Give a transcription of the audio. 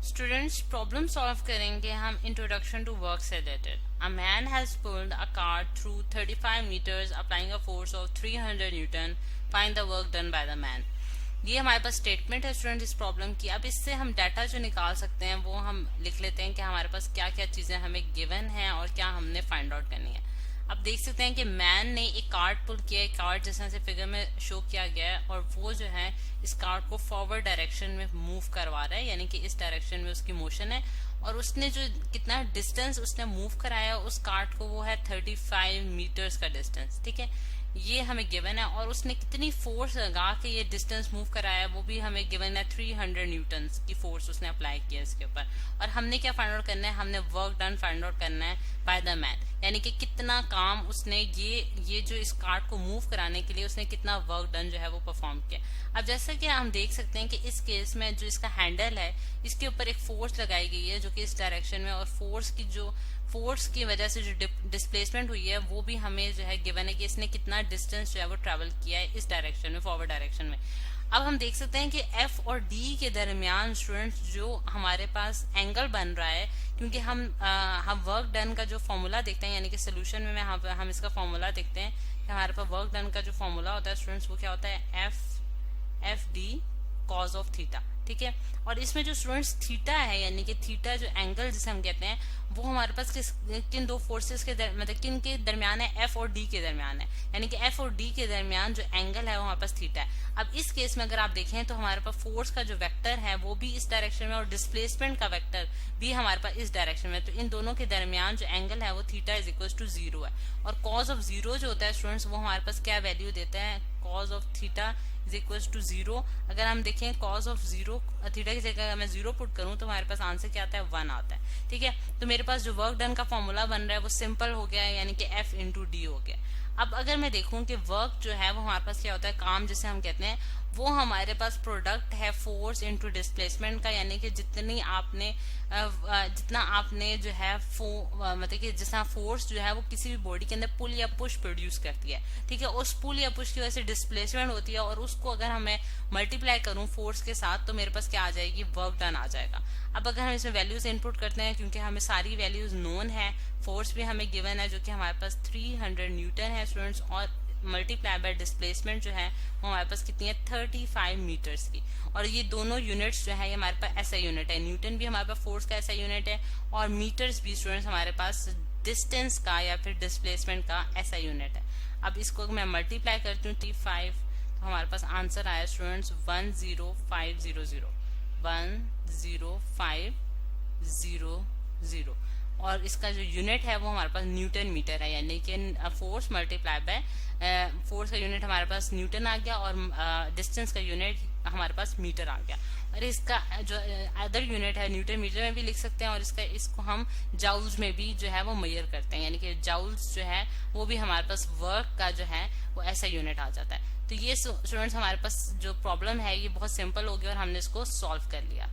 Students problem solve करेंगे हम introduction to work से related. A man has pulled a car through 35 metres applying a force of 300 newton. Find the work done by the man. ये हमारे पास statement है student इस problem की। अब इससे हम डाटा जो निकाल सकते हैं वो हम लिख लेते हैं कि हमारे पास क्या क्या चीजें हमें गिवन है और क्या हमने फाइंड आउट करनी है। अब देख सकते हैं कि मैन ने एक कार्ट पुल किया है, कार्ट जैसा से फिगर में शो किया गया है, और वो जो है इस कार्ट को फॉरवर्ड डायरेक्शन में मूव करवा रहा है, यानी कि इस डायरेक्शन में उसकी मोशन है। और उसने जो कितना डिस्टेंस उसने मूव कराया उस कार्ट को वो है 35 मीटर्स का डिस्टेंस। ठीक है, ये हमें गिवन है। और उसने कितनी फोर्स लगा के ये डिस्टेंस मूव कराया वो भी हमें गिवन है। 300 न्यूटन की फोर्स उसने अप्लाई किया इसके ऊपर। और हमने क्या फाइंड आउट करना है, हमने वर्क डन फाइंड आउट करना है बाय द मैन, यानी कि कितना काम उसने ये जो इस कार्ट को मूव कराने के लिए उसने कितना वर्क डन जो है वो परफॉर्म किया। अब जैसा कि हम देख सकते हैं कि इस केस में जो इसका हैंडल है इसके ऊपर एक फोर्स लगाई गई है जो कि इस डायरेक्शन में, और फोर्स की वजह से जो डिस्प्लेसमेंट हुई है वो भी हमें जो है गिवन है कि इसने कितना डिस्टेंस जो है वो ट्रेवल किया है इस डायरेक्शन में, फॉरवर्ड डायरेक्शन में। अब हम देख सकते हैं कि एफ और डी के दरमियान स्टूडेंट्स जो हमारे पास एंगल बन रहा है, क्योंकि हम वर्क डन का जो फॉर्मूला देखते हैं, यानी कि सोल्यूशन में हम इसका फॉर्मूला देखते हैं कि हमारे पास वर्क डन का जो फॉर्मूला होता है स्टूडेंट्स वो क्या होता है, F D cause of theta. ठीक है, और इसमें जो स्टूडेंट्स थीटा है, यानी कि थीटा जो एंगल जिसे हम कहते हैं, वो हमारे पास किन दो फोर्सेस के मतलब किन के दरमियान है, एफ और डी के दरमियान है, यानी कि एफ और डी के दरमियान जो एंगल है वो हमारे पास थीटा है। अब इस केस में अगर आप देखें तो हमारे पास फोर्स का जो वेक्टर है वो भी इस डायरेक्शन में और डिस्प्लेसमेंट का वेक्टर भी हमारे पास इस डायरेक्शन में, तो इन दोनों के दरमियान जो एंगल है वो थीटा इज इक्वल टू 0 है। और कॉज ऑफ 0 जो होता है स्टूडेंट्स वो हमारे पास क्या वैल्यू देता है, cos of theta is equal to 0। अगर हम देखें कॉज ऑफ 0 थीटा की जगह अगर मैं 0 पुट करूं तो हमारे पास आंसर क्या आता है, 1 आता है। ठीक है, तो मेरे पास जो वर्क डन का फॉर्मूला बन रहा है वो सिंपल हो गया है, यानी कि एफ इंटू डी हो गया। अब अगर मैं देखूं कि वर्क जो है वो हमारे पास क्या होता है, काम जिसे हम कहते हैं, वो हमारे पास प्रोडक्ट है फोर्स इनटू डिस्प्लेसमेंट का, यानी कि जितना आपने जो है मतलब कि जितना फोर्स जो है वो किसी भी बॉडी के अंदर पुल या पुश प्रोड्यूस करती है। ठीक है, उस पुल या पुश की वजह से डिस्प्लेसमेंट होती है, और उसको अगर हमें मल्टीप्लाई करूं फोर्स के साथ तो मेरे पास क्या आ जाएगी, वर्क डन आ जाएगा। अब अगर हम इसमें वैल्यूज इनपुट करते हैं, क्योंकि हमें सारी वैल्यूज नोन है, फोर्स भी हमें गिवन है जो कि हमारे पास 300 न्यूटन है स्टूडेंट्स, और मल्टीप्लाई बाय डिस्प्लेसमेंट जो है वो हमारे पास कितनी है, 35 मीटर्स की। और ये दोनों यूनिट्स जो है ये हमारे पास ऐसा यूनिट है, न्यूटन भी हमारे पास फोर्स का ऐसा यूनिट है, और मीटर्स भी स्टूडेंट्स हमारे पास डिस्टेंस का या फिर डिस्प्लेसमेंट का ऐसा यूनिट है। अब इसको मैं मल्टीप्लाई करती हूँ 35, तो हमारे पास आंसर आया स्टूडेंट्स 10500, 10500। और इसका जो यूनिट है वो हमारे पास न्यूटन मीटर है, यानी कि फोर्स मल्टीप्लाई बाय फोर्स का यूनिट हमारे पास न्यूटन आ गया, और डिस्टेंस का यूनिट हमारे पास मीटर आ गया। और इसका जो अदर यूनिट है न्यूटन मीटर में भी लिख सकते हैं, और इसको हम जाउल्स में भी जो है वो मेजर करते हैं, यानी कि जाउल्स जो है वो भी हमारे पास वर्क का जो है वो ऐसा यूनिट आ जाता है। तो ये स्टूडेंट्स हमारे पास जो प्रॉब्लम है ये बहुत सिंपल हो गया और हमने इसको सॉल्व कर लिया।